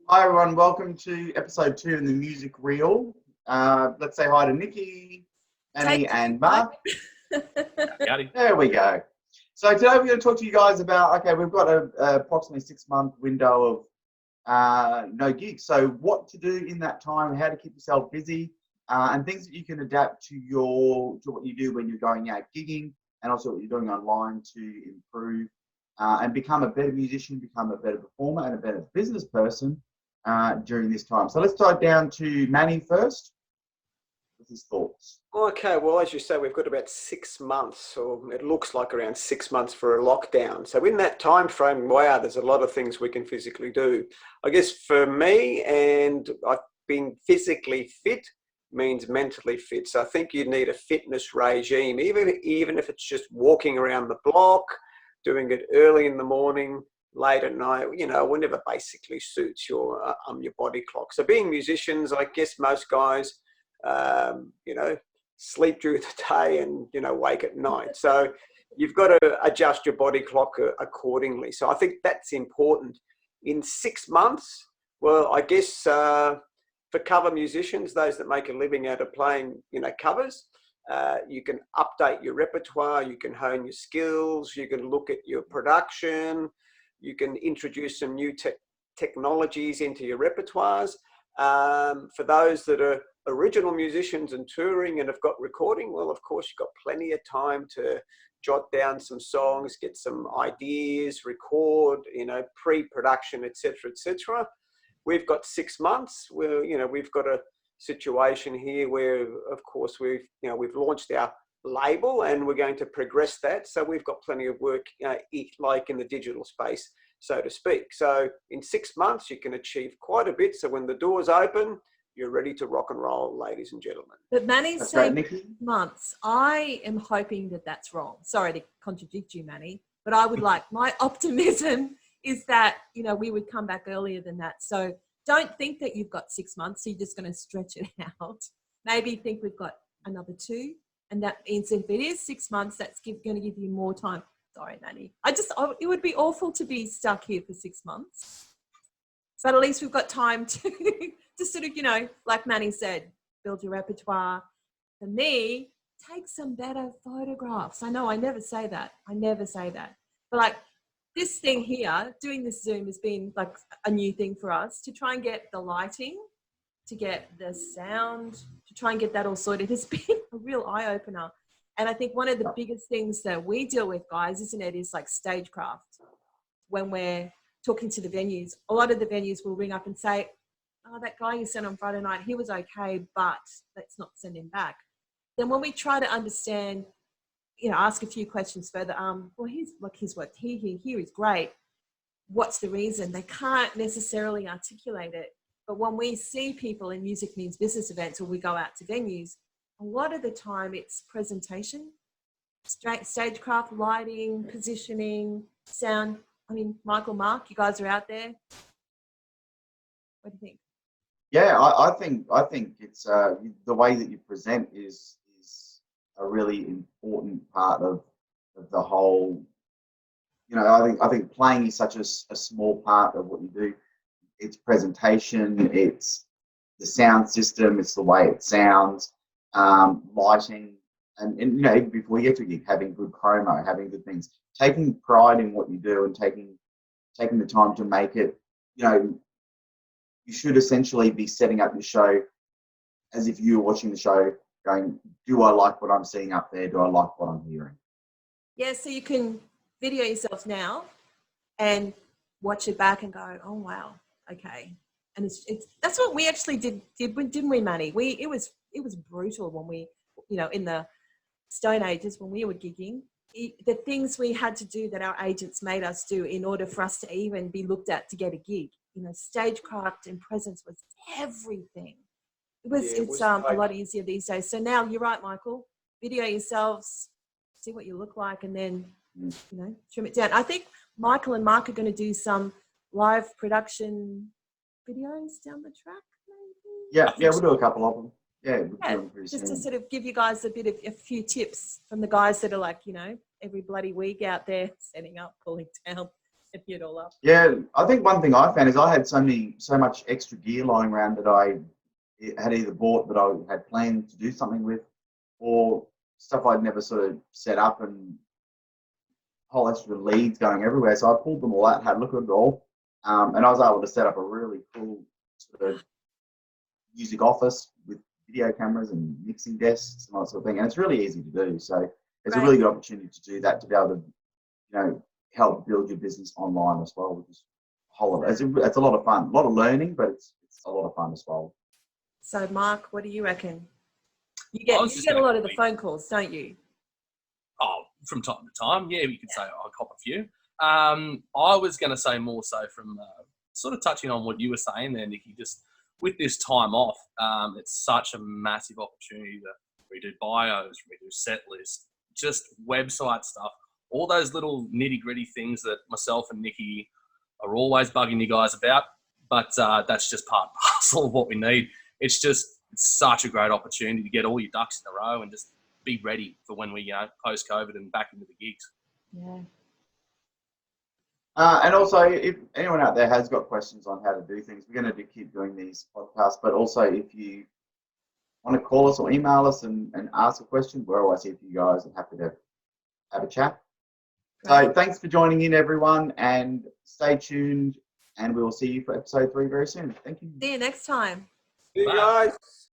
Hi everyone, welcome to episode 2 in the music reel. Let's say hi to Nikki, Annie and Mark. Howdy. There we go. So today we're going to talk to you guys about, we've got a approximately 6-month window of no gigs. So what to do in that time, how to keep yourself busy, and things that you can adapt to what you do when you're going out gigging, and also what you're doing online to improve and become a better musician, become a better performer and a better business person during this time. So let's dive down to Manny first with his thoughts. Okay, well, as you say, we've got about 6 months, or it looks like around 6 months for a lockdown. So in that time frame, wow, there's a lot of things we can physically do. I guess for me, and I've been physically fit means mentally fit. So I think you need a fitness regime, even if it's just walking around the block, doing it early in the morning, late at night, whenever basically suits your body clock. So being musicians, I guess most guys, sleep during the day and, wake at night. So you've got to adjust your body clock accordingly. So I think that's important. In 6 months, well, I guess for cover musicians, those that make a living out of playing, covers, you can update your repertoire, you can hone your skills, you can look at your production, you can introduce some new technologies into your repertoires. For those that are original musicians and touring and have got recording, well, of course, you've got plenty of time to jot down some songs, get some ideas, record, pre-production, etc., etc. We've got 6 months. We've got a situation here where, of course, we've launched our label and we're going to progress that. So we've got plenty of work, like in the digital space, so to speak. So in 6 months, you can achieve quite a bit. So when the doors open, you're ready to rock and roll, ladies and gentlemen. But Manny's saying 6 months. I am hoping that that's wrong. Sorry to contradict you, Manny, but I would like, my optimism is that, we would come back earlier than that. So don't think that you've got 6 months. So you're just going to stretch it out. Maybe think we've got another 2. And that means if it is 6 months, that's going to give you more time. Sorry, Manny. It would be awful to be stuck here for 6 months. But at least we've got time to sort of, like Manny said, build your repertoire. For me, take some better photographs. I know I never say that. But like this thing here, doing this Zoom has been like a new thing for us to try and get the lighting, to get the sound, to try and get that all sorted. It's been a real eye-opener. And I think one of the biggest things that we deal with, guys, isn't it, is like stagecraft. When we're talking to the venues, a lot of the venues will ring up and say, oh, that guy you sent on Friday night, he was okay, but let's not send him back. Then when we try to understand, ask a few questions further, well, his work here is great. What's the reason? They can't necessarily articulate it. But when we see people in Music Means Business events or we go out to venues, a lot of the time it's presentation, stagecraft, lighting, positioning, sound. I mean, Michael, Mark, you guys are out there. What do you think? Yeah, I think it's the way that you present is a really important part of the whole. I think playing is such a small part of what you do. It's presentation, it's the sound system, it's the way it sounds, lighting, and even before you get to a gig, having good promo, having good things, taking pride in what you do, and taking the time to make it. You should essentially be setting up your show as if you were watching the show, going, "Do I like what I'm seeing up there? Do I like what I'm hearing?" Yeah, so you can video yourself now and watch it back and go, "Oh wow, okay." And it's that's what we actually did, didn't we, Manny? It was brutal when we, in the Stone Ages when we were gigging. The things we had to do that our agents made us do in order for us to even be looked at to get a gig. Stagecraft and presence was everything. It's a lot easier these days. So now you're right, Michael. Video yourselves, see what you look like, and then trim it down. I think Michael and Mark are going to do some live production videos down the track. Maybe. Yeah, we'll do a couple of them. Yeah, just to sort of give you guys a few tips from the guys that are like, every bloody week out there setting up, pulling down. If you'd all up. Yeah, I think one thing I found is I had so much extra gear lying around that I had either bought that I had planned to do something with, or stuff I'd never sort of set up, and whole extra leads going everywhere. So I pulled them all out, had a look at it all, and I was able to set up a really cool sort of music office with video cameras and mixing desks and that sort of thing. And it's really easy to do. So it's a really good opportunity to do that, to be able to, help build your business online as well, which is it's a lot of fun, a lot of learning, but it's a lot of fun as well. So Mark, what do you reckon? You get a lot of the phone calls, don't you? Oh, from time to time, yeah, you could say I cop a few. I was going to say more so from sort of touching on what you were saying there, Nikki, just with this time off, it's such a massive opportunity to redo bios, redo set lists, just website stuff, all those little nitty-gritty things that myself and Nikki are always bugging you guys about, but that's just part and parcel of what we need. It's such a great opportunity to get all your ducks in a row and just be ready for when we post-COVID and back into the gigs. Yeah. And also, if anyone out there has got questions on how to do things, we're going to keep doing these podcasts. But also, if you want to call us or email us and ask a question, we're always here for you guys and happy to have a chat. So thanks for joining in, everyone, and stay tuned. And we will see you for episode 3 very soon. Thank you. See you next time. See you guys.